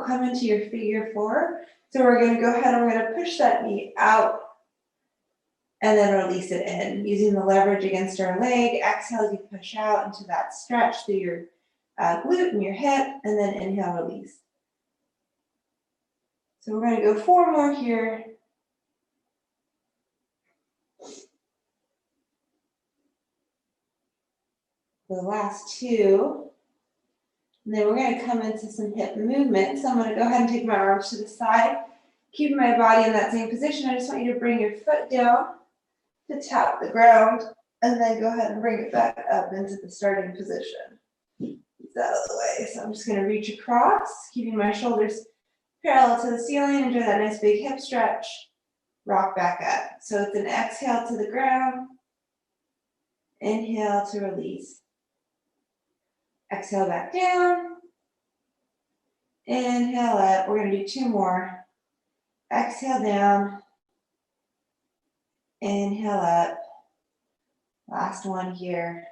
come into your figure four. So we're gonna go ahead and we're gonna push that knee out and then release it in. Using the leverage against our leg, exhale as you push out into that stretch through your glute and your hip, and then inhale, release. So we're gonna go 4 more here. The last 2. And then we're gonna come into some hip movement. So I'm gonna go ahead and take my arms to the side, keeping my body in that same position. I just want you to bring your foot down to tap the ground, and then go ahead and bring it back up into the starting position. It's out of the way. So I'm just gonna reach across, keeping my shoulders parallel to the ceiling. Enjoy that nice big hip stretch. Rock back up. So it's an exhale to the ground, inhale to release. Exhale back down, inhale up. We're gonna do 2 more. Exhale down, inhale up. Last one here.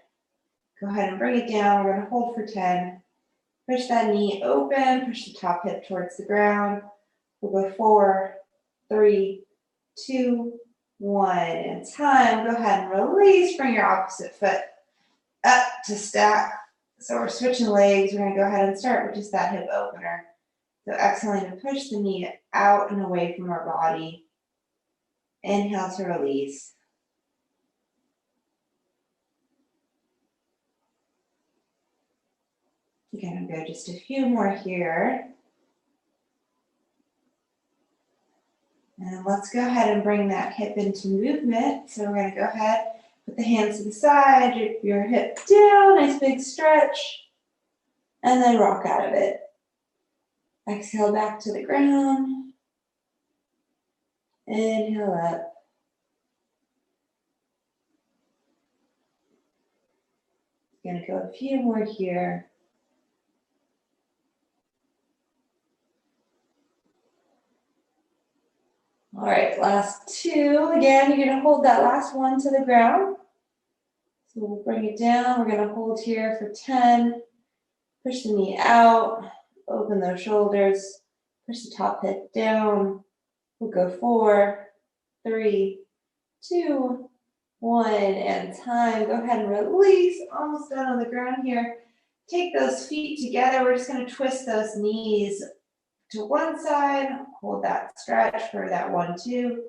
Go ahead and bring it down. We're gonna hold for 10. Push that knee open, push the top hip towards the ground. We'll go 4, 3, 2, 1, and time. Go ahead and release. Bring your opposite foot up to stack. So we're switching legs. We're gonna go ahead and start with just that hip opener. So exhaling to push the knee out and away from our body. Inhale to release. Again, I'll go just a few more here. And let's go ahead and bring that hip into movement. So we're gonna go ahead, put the hands to the side, your hip down, nice big stretch, and then rock out of it. Exhale back to the ground. Inhale up. Gonna go a few more here. All right, last 2. Again, you're gonna hold that last one to the ground. So we'll bring it down. We're gonna hold here for 10. Push the knee out, open those shoulders, push the top hip down. We'll go 4, 3, 2, 1, and time. Go ahead and release. Almost done on the ground here. Take those feet together. We're just gonna twist those knees to one side, hold that stretch for that 1, 2,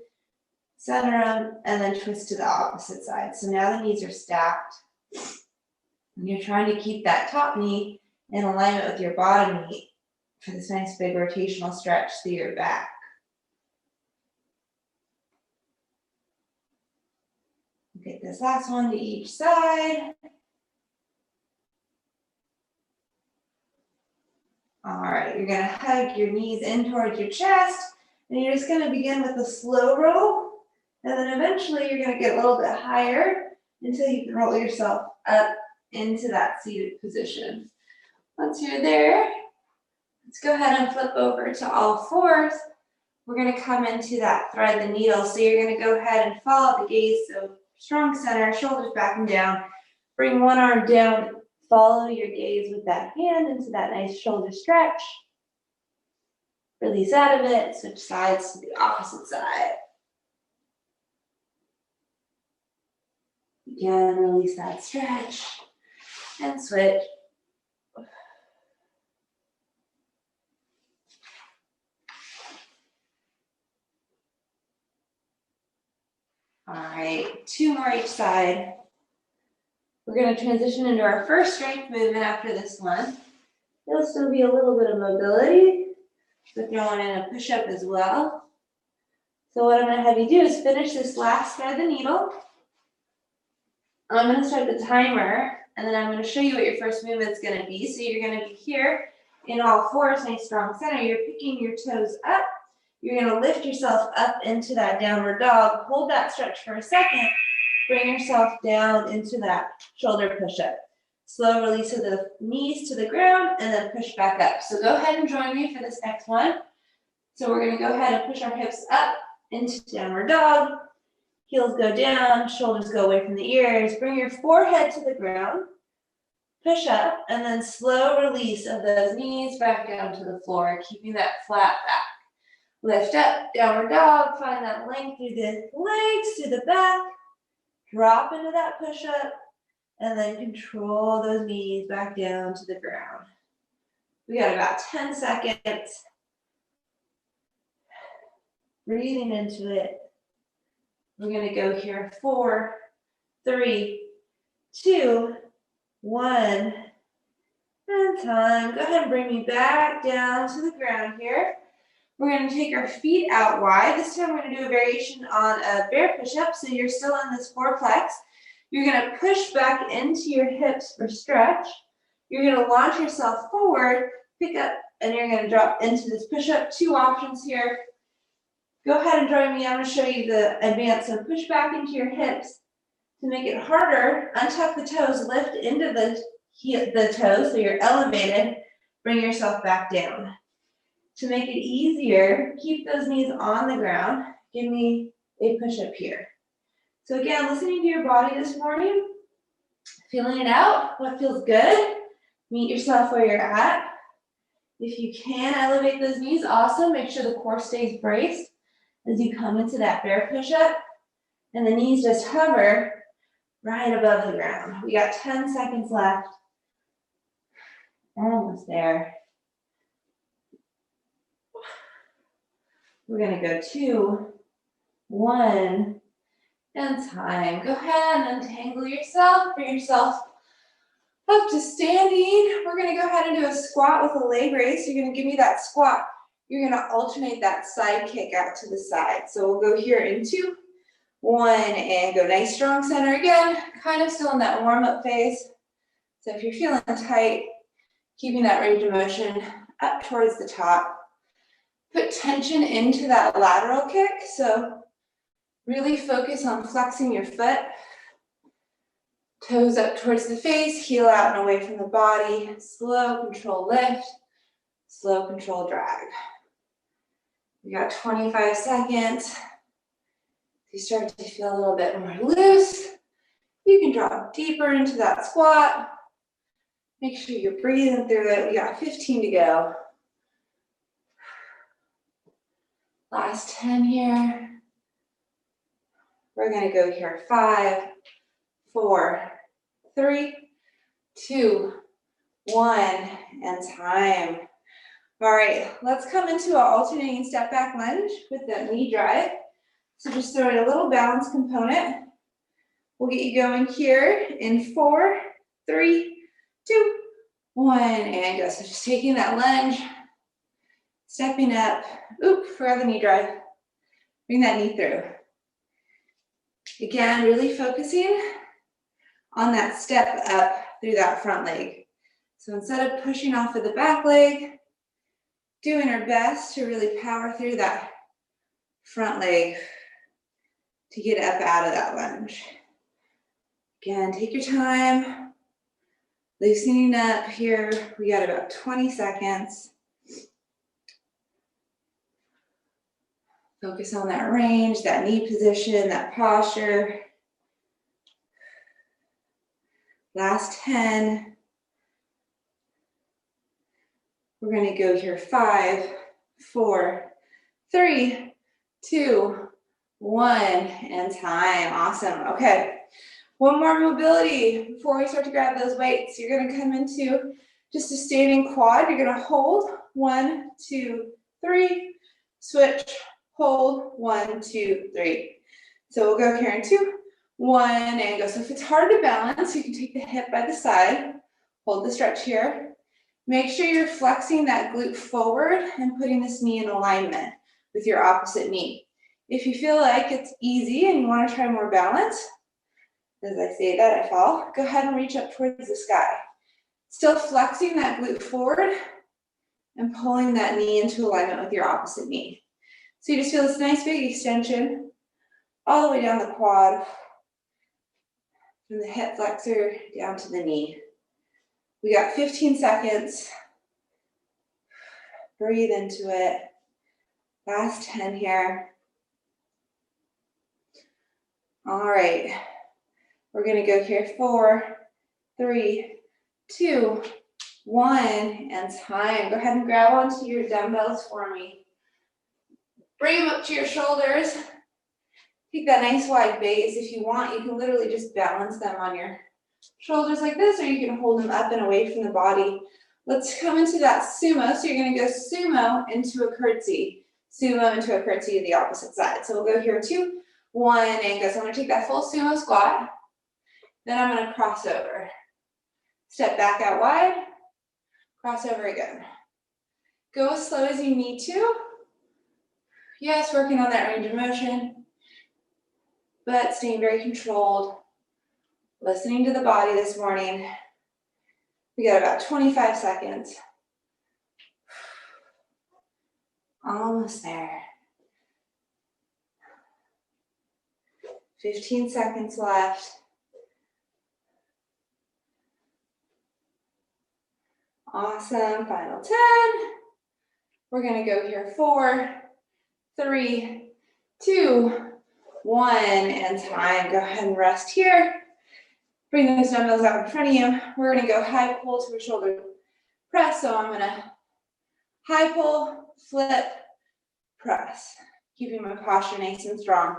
center them, and then twist to the opposite side. So now the knees are stacked. And you're trying to keep that top knee in alignment with your bottom knee for this nice big rotational stretch through your back. Get this last one to each side. All right, you're gonna hug your knees in towards your chest, and you're just gonna begin with a slow roll, and then eventually you're gonna get a little bit higher until you can roll yourself up into that seated position. Once you're there, let's go ahead and flip over to all fours. We're gonna come into that thread the needle. So you're gonna go ahead and follow the gaze, so strong center, shoulders back and down. Bring one arm down. Follow your gaze with that hand into that nice shoulder stretch. Release out of it, switch sides to the opposite side. Again, release that stretch and switch. All right, 2 more each side. We're going to transition into our first strength movement after this one. There'll still be a little bit of mobility, but throwing in a push-up as well. So what I'm going to have you do is finish this last thread the needle. I'm going to start the timer, and then I'm going to show you what your first movement's going to be. So you're going to be here in all fours, nice strong center. You're picking your toes up. You're going to lift yourself up into that downward dog. Hold that stretch for a second. Bring yourself down into that shoulder push-up. Slow release of the knees to the ground and then push back up. So go ahead and join me for this next one. So we're going to go ahead and push our hips up into downward dog. Heels go down, shoulders go away from the ears. Bring your forehead to the ground. push up, and then slow release of those knees back down to the floor, keeping that flat back. Lift up, downward dog, find that length through the legs, through the back. Drop into that push-up, and then control those knees back down to the ground. We got about 10 seconds. Breathing into it. We're gonna go here, 4, 3, 2, 1, and time. Go ahead and bring me back down to the ground here. We're gonna take our feet out wide. This time we're gonna do a variation on a bear push-up, so you're still in this fourplex. You're gonna push back into your hips for stretch. You're gonna launch yourself forward, pick up, and you're gonna drop into this push-up. 2 options here. Go ahead and join me. I'm gonna show you the advance. So push back into your hips. To make it harder, untuck the toes, lift into the toes so you're elevated. Bring yourself back down. To make it easier, keep those knees on the ground. Give me a push-up here. So again, listening to your body this morning, feeling it out, what feels good. Meet yourself where you're at. If you can elevate those knees, awesome. Make sure the core stays braced as you come into that bear push-up. And the knees just hover right above the ground. We got 10 seconds left. Almost there. We're gonna go 2, 1, and time. Go ahead and untangle yourself, bring yourself up to standing. We're gonna go ahead and do a squat with a leg raise. You're gonna give me that squat. You're gonna alternate that side kick out to the side. So we'll go here in 2, 1, and go nice strong center again. Kind of still in that warm-up phase. So if you're feeling tight, keeping that range of motion up towards the top. Put tension into that lateral kick, so really focus on flexing your foot. Toes up towards the face, heel out and away from the body. Slow, control lift. Slow, control drag. We got 25 seconds. If you start to feel a little bit more loose, you can drop deeper into that squat. Make sure you're breathing through it. We got 15 to go. Last 10 here. We're gonna go here, 5, 4, 3, 2, 1, and time. All right, let's come into an alternating step back lunge with that knee drive. So just throw in a little balance component. We'll get you going here in 4, 3, 2, 1, and go. So just taking that lunge, stepping up. Oop, forgot the knee drive. Bring that knee through. Again, really focusing on that step up through that front leg. So instead of pushing off of the back leg, doing our best to really power through that front leg to get up out of that lunge. Again, take your time, loosening up here. We got about 20 seconds. Focus on that range, that knee position, that posture. Last 10. We're gonna go here, 5, 4, 3, 2, 1, and time. Awesome, okay. One more mobility before we start to grab those weights. You're gonna come into just a standing quad. You're gonna hold, 1, 2, 3, switch, hold, 1, 2, 3. So we'll go here in 2, 1, and go. So if it's hard to balance, you can take the hip by the side, hold the stretch here. Make sure you're flexing that glute forward and putting this knee in alignment with your opposite knee. If you feel like it's easy and you want to try more balance, as I say that, I fall, go ahead and reach up towards the sky. Still flexing that glute forward and pulling that knee into alignment with your opposite knee. So you just feel this nice big extension all the way down the quad, from the hip flexor down to the knee. We got 15 seconds. Breathe into it. Last 10 here. All right. We're gonna go here, 4, 3, 2, 1, and time. Go ahead and grab onto your dumbbells for me. Bring them up to your shoulders. Take that nice wide base. If you want, you can literally just balance them on your shoulders like this, or you can hold them up and away from the body. Let's come into that sumo. So you're gonna go sumo into a curtsy. Sumo into a curtsy to the opposite side. So we'll go here, 2, 1, and go. So I'm gonna take that full sumo squat. Then I'm gonna cross over. Step back out wide, cross over again. Go as slow as you need to. Yes, working on that range of motion, but staying very controlled. Listening to the body this morning. We got about 25 seconds. Almost there. 15 seconds left. Awesome, final 10. We're gonna go here, 4, 3, 2, 1, and time. Go ahead and rest here. Bring those dumbbells out in front of you. We're gonna go high pull to a shoulder press. So I'm gonna high pull, flip, press. Keeping my posture nice and strong.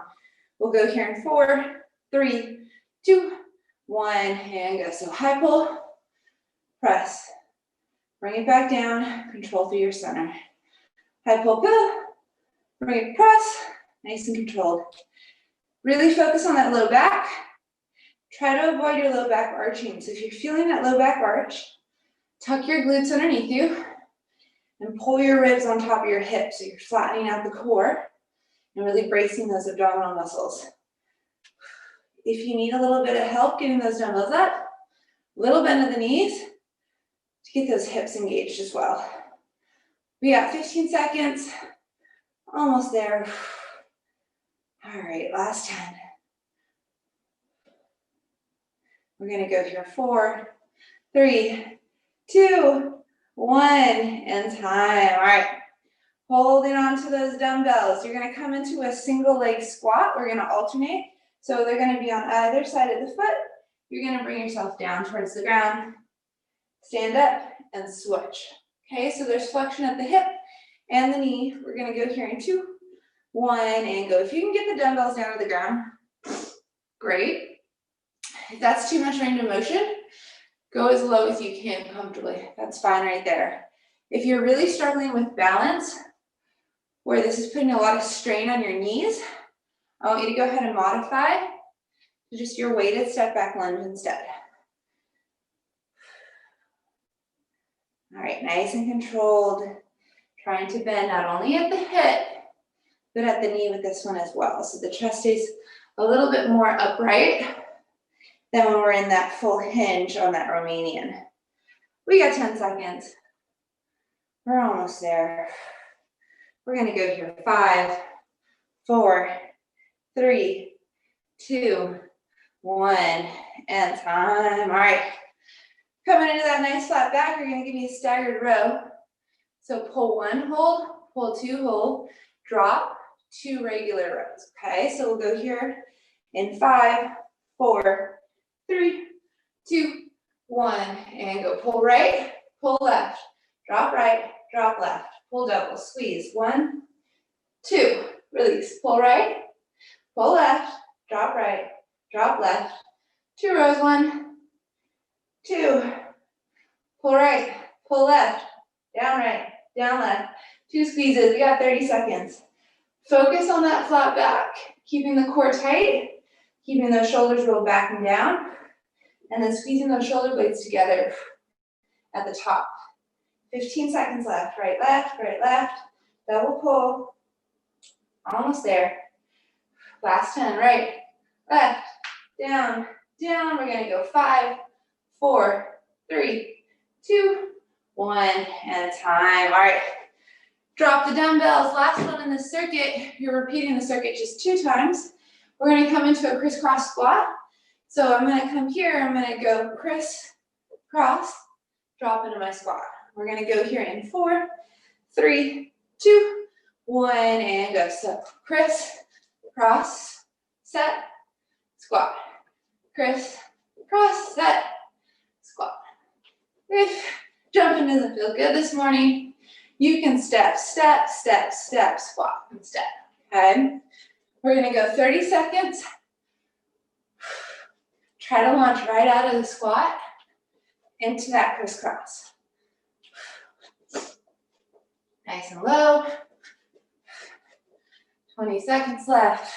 We'll go here in 4, 3, 2, 1, and go. So high pull, press. Bring it back down, control through your center. High pull, pull, bring it, press, nice and controlled. Really focus on that low back. Try to avoid your low back arching. So if you're feeling that low back arch, tuck your glutes underneath you and pull your ribs on top of your hips so you're flattening out the core and really bracing those abdominal muscles. If you need a little bit of help getting those dumbbells up, little bend of the knees to get those hips engaged as well. We got 15 seconds, almost there. All right, last 10. We're gonna go here, 4, 3, 2, 1, and time. All right, holding on to those dumbbells. You're gonna come into a single leg squat. We're gonna alternate. So they're gonna be on either side of the foot. You're gonna bring yourself down towards the ground, stand up, and switch. Okay, so there's flexion at the hip and the knee. We're gonna go here in 2, 1, and go. If you can get the dumbbells down to the ground, great. If that's too much range of motion, go as low as you can comfortably. That's fine right there. If you're really struggling with balance, where this is putting a lot of strain on your knees, I want you to go ahead and modify to just your weighted step back lunge instead. All right, nice and controlled. Trying to bend not only at the hip, but at the knee with this one as well. So the chest stays a little bit more upright than when we're in that full hinge on that Romanian. We got 10 seconds. We're almost there. We're gonna go here, 5, 4, 3, 2, 1, and time. All right, coming into that nice flat back, you're gonna give me a staggered row. So pull 1, hold, pull 2, hold, drop, 2 regular rows, okay? So we'll go here in 5, 4, 3, 2, 1, and go. Pull right, pull left, drop right, drop left, pull double, squeeze, 1, 2, release, pull right, pull left, drop right, drop left, 2 rows, 1, 2, pull right, pull left, down right, down left, 2 squeezes. We got 30 seconds. Focus on that flat back, keeping the core tight, keeping those shoulders rolled back and down, and then squeezing those shoulder blades together at the top. 15 seconds left, right, left, double pull, almost there. Last 10, right, left, down, down. We're gonna go 5, 4, 3, 2, 1, and time. All right, drop the dumbbells. Last one in the circuit. You're repeating the circuit just 2 times. We're gonna come into a crisscross squat. So I'm gonna come here, I'm gonna go crisscross, drop into my squat. We're gonna go here in 4, 3, 2, 1, and go. So criss, cross, set, squat. Criss, cross, set, squat. If jumping doesn't feel good this morning, you can step, step, step, step, squat, and step, okay? We're gonna go 30 seconds. Try to launch right out of the squat into that crisscross. Nice and low. 20 seconds left.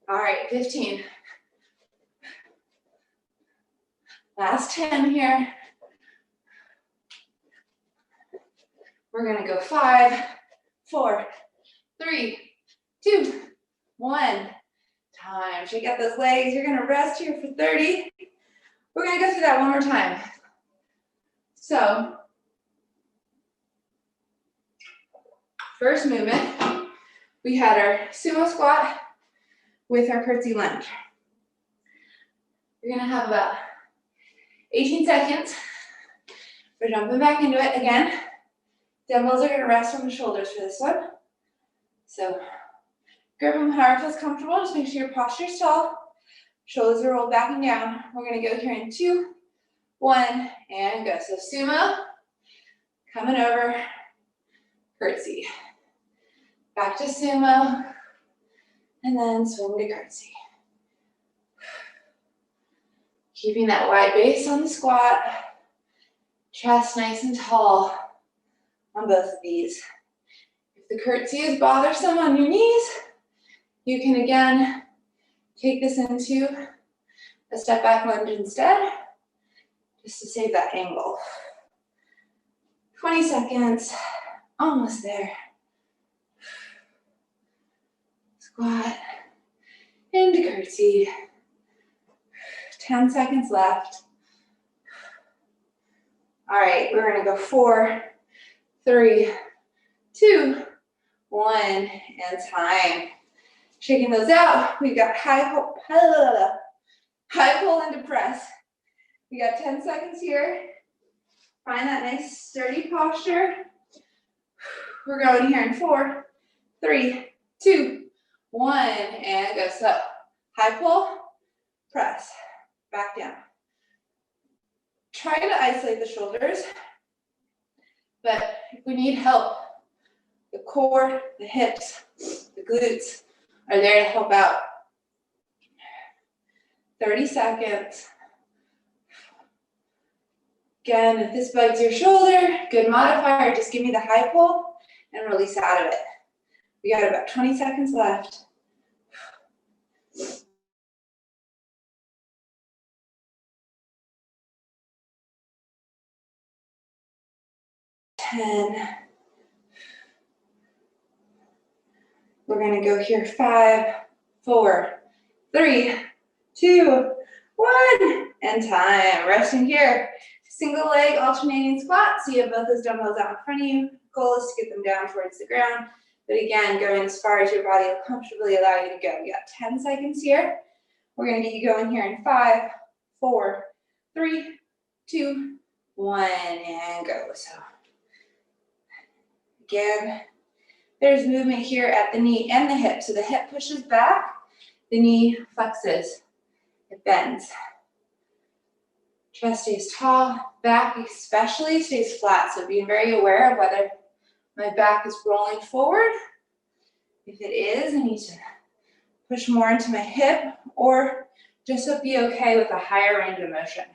All right, 15. Last 10 here. We're gonna go 5, 4, 3, 2, 1. Time. Shake out those legs. You're gonna rest here for 30. We're gonna go through that one more time. So, first movement, we had our sumo squat with our curtsy lunge. You're gonna have about 18 seconds. We're jumping back into it again. Dumbbells are gonna rest on the shoulders for this one. So grip them however feels comfortable. Just make sure your posture is tall. Shoulders are rolled back and down. We're gonna go here in 2, 1, and go. So sumo, coming over, curtsy. Back to sumo, and then swing to curtsy. Keeping that wide base on the squat, chest nice and tall on both of these. If the curtsy is bothersome on your knees, you can again take this into a step back lunge instead, just to save that angle. 20 seconds, almost there. Squat, into curtsy. 10 seconds left. All right, we're gonna go 4, 3, 2, 1, and time. Shaking those out. We got high pull into press. We got 10 seconds here. Find that nice sturdy posture. We're going here in 4, 3, 2, 1, and go. So high pull, press, back down. Try to isolate the shoulders, but if we need help, the core, the hips, the glutes are there to help out. 30 seconds. Again, if this bites your shoulder, good modifier, just give me the high pull and release out of it. We got about 20 seconds left. 10. We're gonna go here, 5, 4, 3, 2, 1, and time. Resting here. Single leg alternating squat. So you have both those dumbbells out in front of you. Goal is to get them down towards the ground. But again, going as far as your body will comfortably allow you to go. You got 10 seconds here. We're gonna get you going here in 5, 4, 3, 2, 1, and go. So again, there's movement here at the knee and the hip. So the hip pushes back, the knee flexes, it bends. Chest stays tall, back especially stays flat. So being very aware of whether my back is rolling forward. If it is, I need to push more into my hip or just to be okay with a higher range of motion.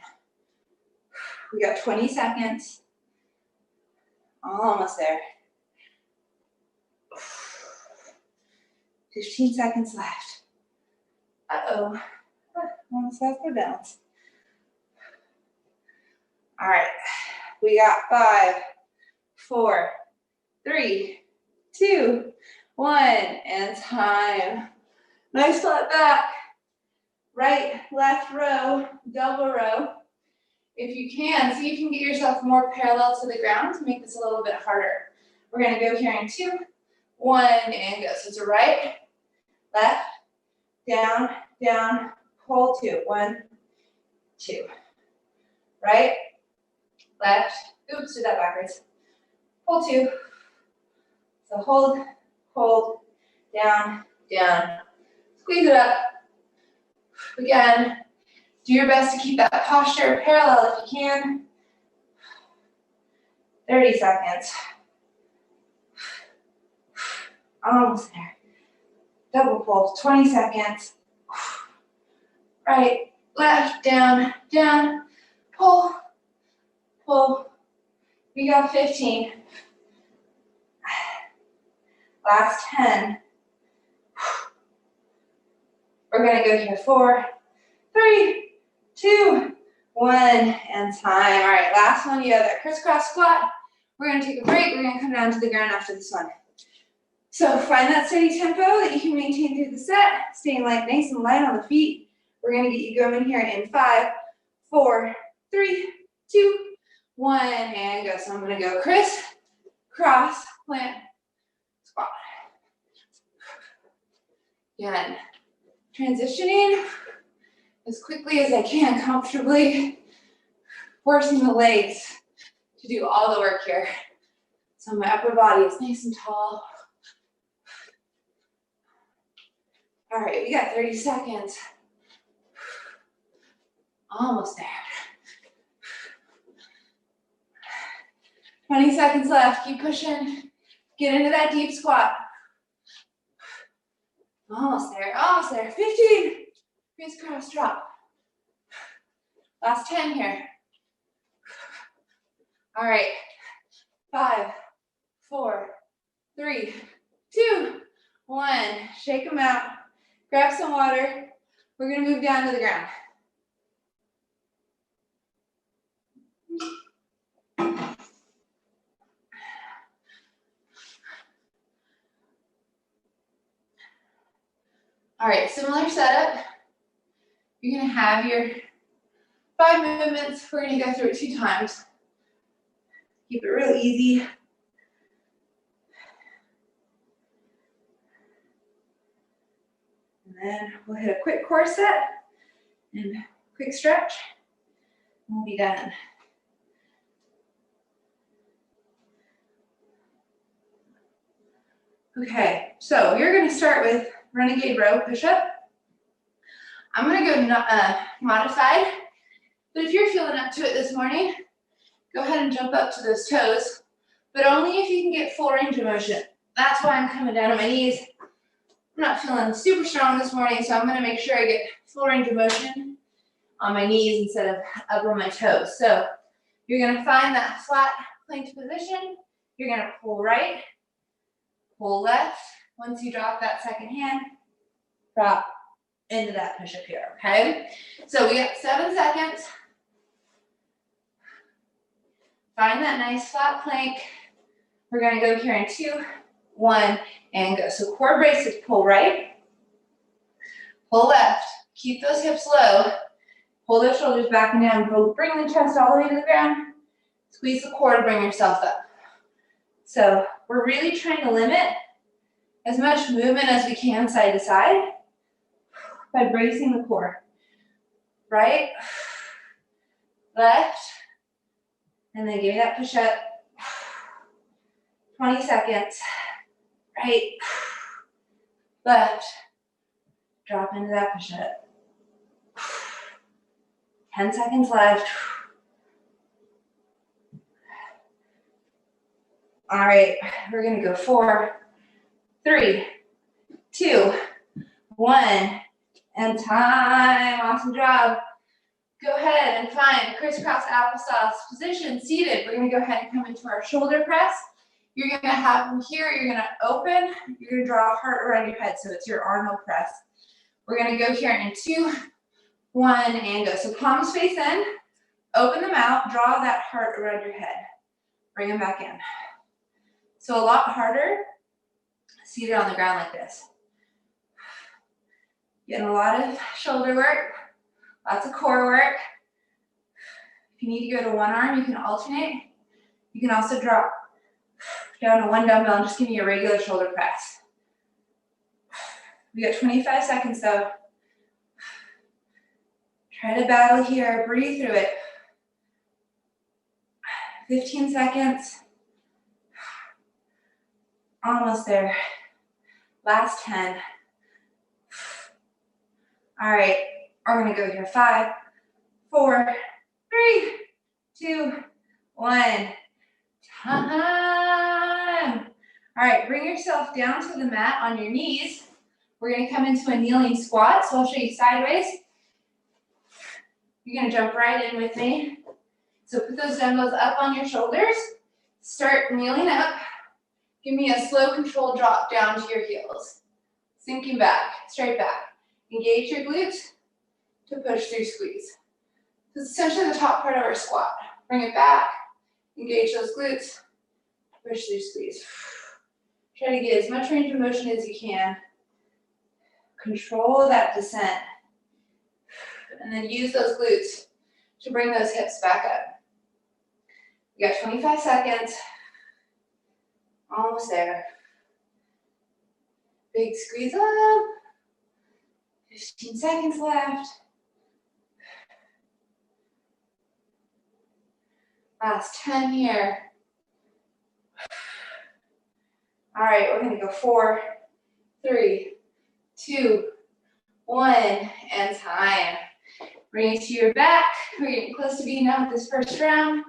We got 20 seconds. Almost there. 15 seconds left. Uh-oh. Almost lost my balance. All right. We got 5, 4, 3, 2, 1, and time. Nice flat back. Right, left row, double row. If you can, see if you can get yourself more parallel to the ground to make this a little bit harder. We're gonna go here in 2, 1, and go. So it's a right, left, down, down, pull 2, 1, 2. Right, left, oops, did that backwards. Pull 2. So hold, down, down. Squeeze it up. Again, Do your best to keep that posture parallel if you can. 30 seconds. Almost there. Double pull, 20 seconds. Right, left, down, down, pull, pull. We got 15. Last 10. We're gonna go here, 4, 3, 2, 1, and time. All right, last one, you have that crisscross squat. We're gonna take a break, we're gonna come down to the ground after this one. So find that steady tempo that you can maintain through the set, staying nice and light on the feet. We're gonna get you going here in 5, 4, 3, 2, 1, and go. So I'm gonna go criss, cross, plant, squat. Again, transitioning as quickly as I can, comfortably, forcing the legs to do all the work here. So my upper body is nice and tall. All right, we got 30 seconds. Almost there. 20 seconds left, keep pushing. Get into that deep squat. Almost there, almost there. 15, crisscross drop. Last 10 here. All right, 5, 4, 3, 2, 1. Shake them out. Grab some water. We're gonna move down to the ground. All right, similar setup. You're gonna have your 5 movements. We're gonna go through it 2 times. Keep it real easy. And then we'll hit a quick core set and quick stretch. And we'll be done. Okay, so you're gonna start with renegade row push-up. I'm gonna go modified, but if you're feeling up to it this morning, go ahead and jump up to those toes, but only if you can get full range of motion. That's why I'm coming down on my knees. I'm not feeling super strong this morning, so I'm gonna make sure I get full range of motion on my knees instead of up on my toes. So you're gonna find that flat plank position. You're gonna pull right, pull left. Once you drop that second hand, drop into that push-up here, okay? So we got 7 seconds. Find that nice flat plank. We're gonna go here in 2, 1, and go. So core braces, pull right, pull left. Keep those hips low. Pull those shoulders back and down. Bring the chest all the way to the ground. Squeeze the core to bring yourself up. So we're really trying to limit as much movement as we can side to side by bracing the core. Right, left, and then give me that push up. 20 seconds. Right, left, drop into that push up. 10 seconds left. All right, we're gonna go 4, 3, 2, 1, and time. Awesome job. Go ahead and find a crisscross applesauce position, seated. We're gonna go ahead and come into our shoulder press. You're gonna have them here, you're gonna open, you're gonna draw a heart around your head, so it's your Arnold press. We're gonna go here in 2, 1, and go. So palms face in, open them out, draw that heart around your head. Bring them back in. So a lot harder seated on the ground like this. Getting a lot of shoulder work, lots of core work. If you need to go to one arm, you can alternate. You can also drop down to one dumbbell and just give me a regular shoulder press. We got 25 seconds though. Try to battle here, breathe through it. 15 seconds. Almost there. Last 10. All right, we're gonna go here. 5, 4, 3, 2, 1. Time. All right, bring yourself down to the mat on your knees. We're going to come into a kneeling squat, so I'll show you sideways. You're going to jump right in with me. So put those dumbbells up on your shoulders. Start kneeling up. Give me a slow, controlled drop down to your heels. Sinking back, straight back. Engage your glutes to push through squeeze. This is essentially the top part of our squat. Bring it back. Engage those glutes. Push through squeeze. Try to get as much range of motion as you can. Control that descent. And then use those glutes to bring those hips back up. You got 25 seconds. Almost there. Big squeeze up. 15 seconds left. Last 10 here. All right, we're gonna go 4, 3, 2, 1, and time. Bring it to your back. We're getting close to being done with this first round.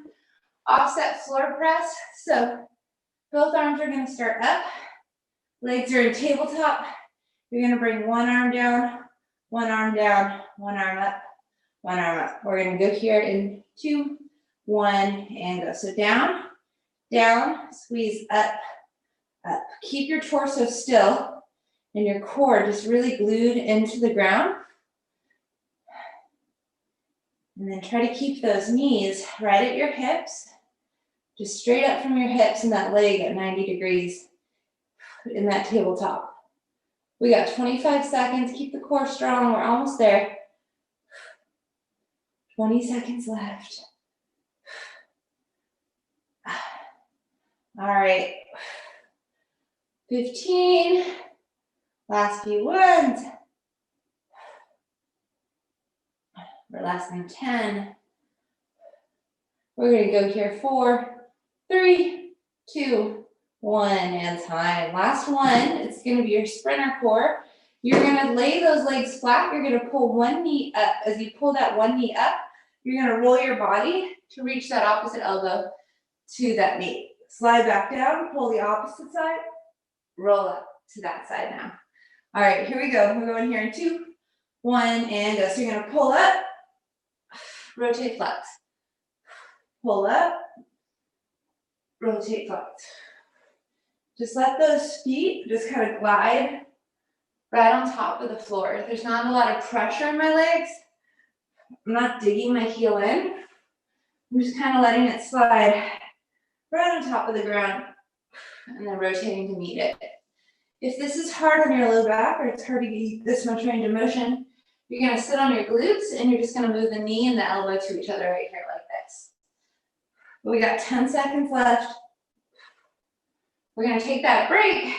Offset floor press. So both arms are gonna start up. Legs are in tabletop. You're gonna bring one arm down, one arm down, one arm up, one arm up. We're gonna go here in 2, 1, and go. So down, down, squeeze up, up. Keep your torso still and your core just really glued into the ground. And then try to keep those knees right at your hips, just straight up from your hips and that leg at 90 degrees in that tabletop. We got 25 seconds. Keep the core strong. We're almost there. 20 seconds left. All right. 15. Last few ones. We're less than 10. We're going to go here. 4, 3, 2, 1, and time. Last one. It's going to be your sprinter core. You're going to lay those legs flat. You're going to pull one knee up. As you pull that one knee up, you're going to roll your body to reach that opposite elbow to that knee. Slide back down, pull the opposite side, roll up to that side now. All right, here we go. We're going here in 2, 1, and go. So you're going to pull up, rotate, flex. Pull up, rotate, flex. Just let those feet just kind of glide right on top of the floor. There's not a lot of pressure in my legs. I'm not digging my heel in. I'm just kind of letting it slide right on top of the ground and then rotating to meet it. If this is hard on your low back or it's hard to get this much range of motion, you're going to sit on your glutes and you're just going to move the knee and the elbow to each other right here like this. We got 10 seconds left. We're going to take that break.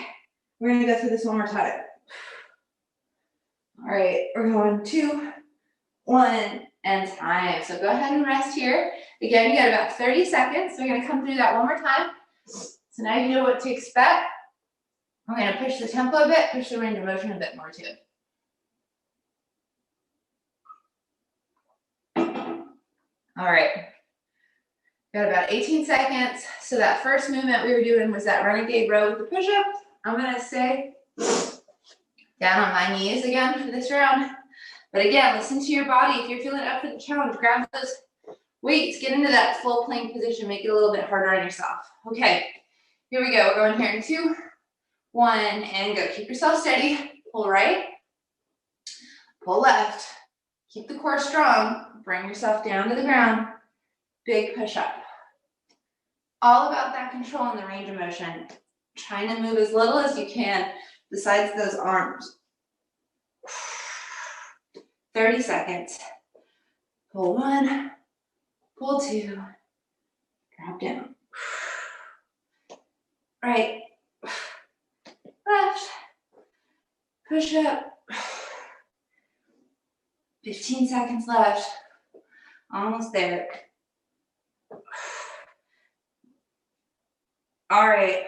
We're going to go through this one more time. All right, we're going 2, 1, and time. So go ahead and rest here. Again, you got about 30 seconds. So we're going to come through that one more time. So now you know what to expect. We're going to push the tempo a bit, push the range of motion a bit more too. All right. Got about 18 seconds. So that first movement we were doing was that renegade row with the push-ups. I'm going to stay down on my knees again for this round. But again, listen to your body. If you're feeling up for the challenge, grab those weights, get into that full plank position, make it a little bit harder on yourself. Okay, here we go. We're going here in 2, 1, and go. Keep yourself steady. Pull right, pull left. Keep the core strong. Bring yourself down to the ground. Big push up. All about that control and the range of motion. Trying to move as little as you can besides those arms. 30 seconds. Pull 1, pull 2, drop down. Right, left, push up. 15 seconds left. Almost there. All right,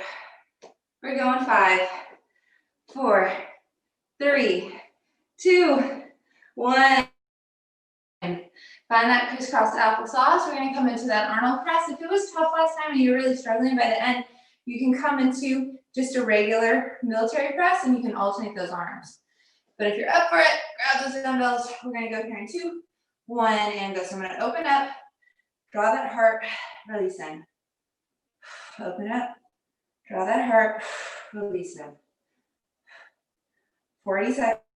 we're going 5, 4, 3, 2, 1. Find that crisscross applesauce. We're gonna come into that Arnold press. If it was tough last time and you're really struggling by the end, you can come into just a regular military press and you can alternate those arms. But if you're up for it, grab those dumbbells. We're gonna go here in 2, 1, and go. So I'm gonna open up, draw that heart, release in. Open up, draw that heart, release in. 40 seconds.